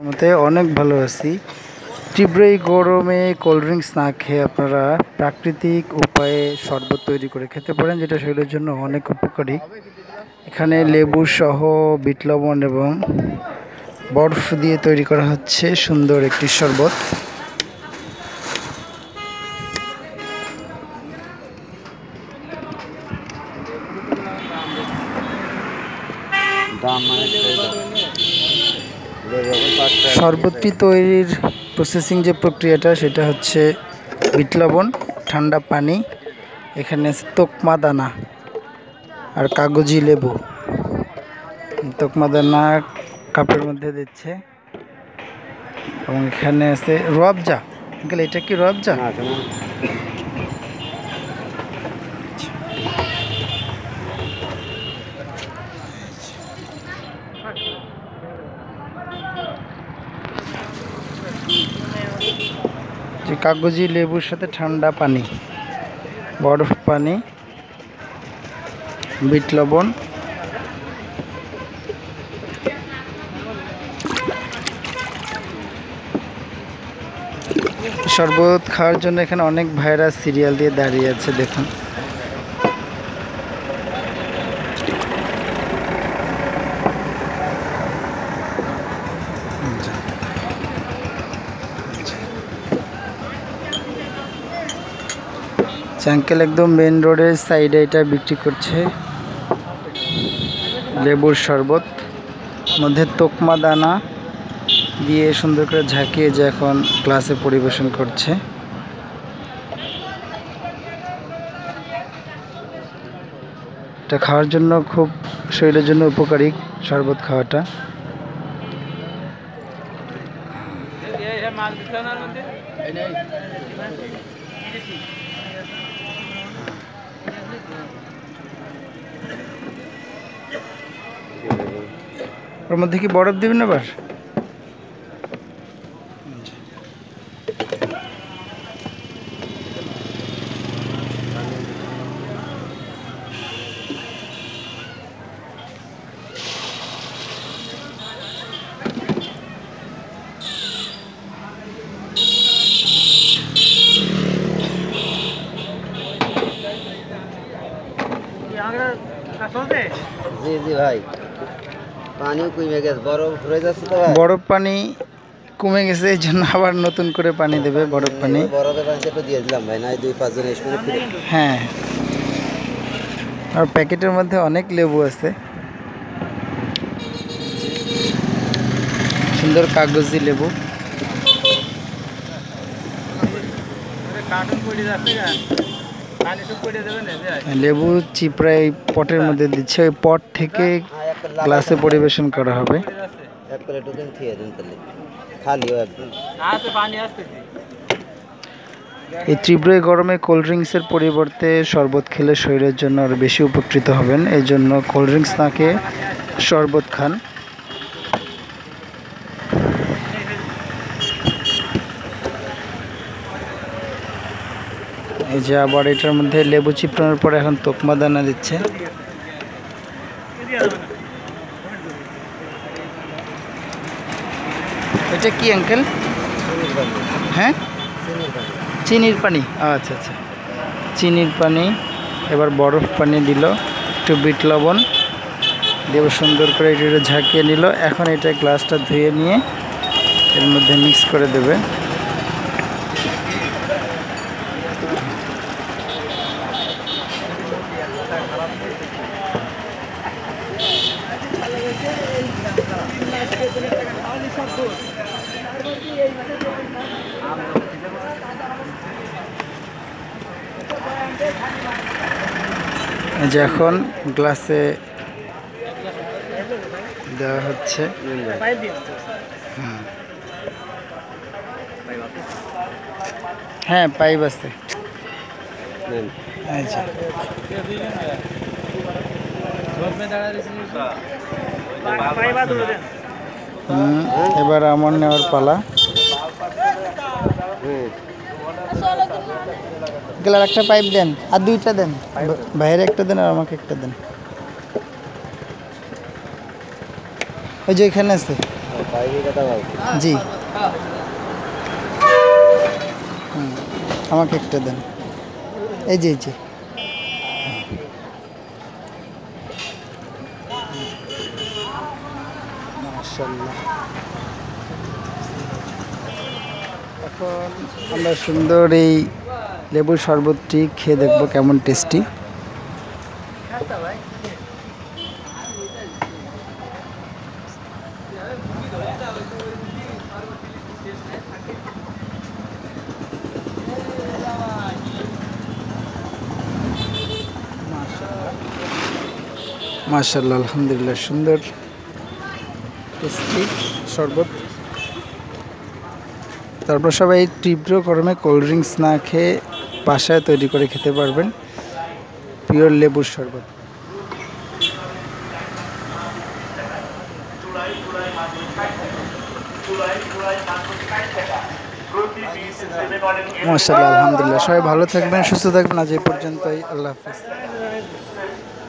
মতে অনেক ভালো আছি। তীব্র এই গরমে কোল্ড ড্রিঙ্কস না খেয়ে আপনারা প্রাকৃতিক উপায়ে শরবত তৈরি করে খেতে পারেন, যেটা শরীরের জন্য অনেক উপকারী। এখানে লেবু সহ বিট লবণ এবং বরফ দিয়ে তৈরি করা হচ্ছে সুন্দর একটি শরবত। শরবতটি তৈরির প্রসেসিং যে প্রক্রিয়াটা সেটা হচ্ছে বিট লবণ, ঠান্ডা পানি, এখানে তোকমা দানা আর কাগজি লেবু। তোকমা দানা কাপের মধ্যে দিচ্ছে এবং এখানে আছে রুয়াবজা। আঙ্কেল, এটা কি রুয়াবজা? যে কাগজি লেবুর সাথে ঠান্ডা পানি, বরফ পানি, বিট লবণ, শরবত খাওয়ার জন্য এখানে অনেক ভাইরা সিরিয়াল দিয়ে দাঁড়িয়ে আছে। দেখুন, আঙ্কেল একদম মেন রোডের সাইডে এটা বিক্রি করছে লেবুর শরবত, মধ্যে তোকমা দানা দিয়ে সুন্দর করে ঝাঁকিয়ে যে এখন গ্লাসে পরিবেশন করছে। এটা খাওয়ার জন্য খুব শরীরের জন্য উপকারী শরবত খাওয়াটা। ওর মধ্যে কি বরফ দিবেন আবার? জি জি ভাই, পানিও কমে গেছে, বরফ হয়ে যাচ্ছে তো ভাই। বরফ পানি কমে গেছে, এই জন্য আবার নতুন করে পানি দেবে। বরফ পানি, বরফের পানিটা একটু দিয়ে দিলাম ভাই, নাই 2-5 জন এসে হ্যাঁ। আর প্যাকেটের মধ্যে অনেক লেবু আছে, সুন্দর কাগজি লেবু। লেবু চিপড়া এই পটের মধ্যে দিচ্ছে, ওই পট থেকে গ্লাসে পরিবেশন করা হবে। এই তীব্র গরমে কোল্ড ড্রিঙ্কসের পরিবর্তে শরবত খেলে শরীরের জন্য আরো বেশি উপকৃত হবেন। এই জন্য কোল্ড ড্রিঙ্কস না খেয়ে শরবত খান। এই যে আবার এটার মধ্যে লেবু চিপড়ানোর পরে এখন তোকমা দানা দিচ্ছে। এটা কি আঙ্কেল? হ্যাঁ, চিনির পানি। আচ্ছা আচ্ছা, চিনির পানি। এবার বরফ পানি দিল, একটু বিট লবণ দিয়ে সুন্দর করে এটা ঝাঁকিয়ে নিল। এখন এটা গ্লাসটা ধুয়ে নিয়ে এর মধ্যে মিক্স করে দেবে। যে এখন গ্লাসে দেওয়া হচ্ছে। হ্যাঁ, পাইপ আছে। আচ্ছা, এবার আমার নেওয়ার পালা। গেলার একটা পাইপ দেন, আর দুইটা দেন, বাইরে একটা দেন আর আমাকে একটা দেন। ওই যে এখানে আছে। বাইরে কথা বলছি। জি। হুম, আমাকে একটা দেন। এই যে, এই যে। মাশাআল্লাহ। এখন আমরা সুন্দর এই লেবুর শরবতটি খেয়ে দেখবো কেমন টেস্টি। মাশাআল্লাহ, আলহামদুলিল্লাহ, সুন্দর টেস্টি শরবত। তারপর সবাই তীব্র গরমে কোল্ড ড্রিঙ্কস না খেয়ে বাসায় তৈরি করে খেতে পারবেন পিওর লেবুর শরবত। মাশাআল্লাহ, আলহামদুলিল্লাহ, সবাই ভালো থাকবেন, সুস্থ থাকবেন। আজ এই পর্যন্তই, আল্লাহ হাফেজ।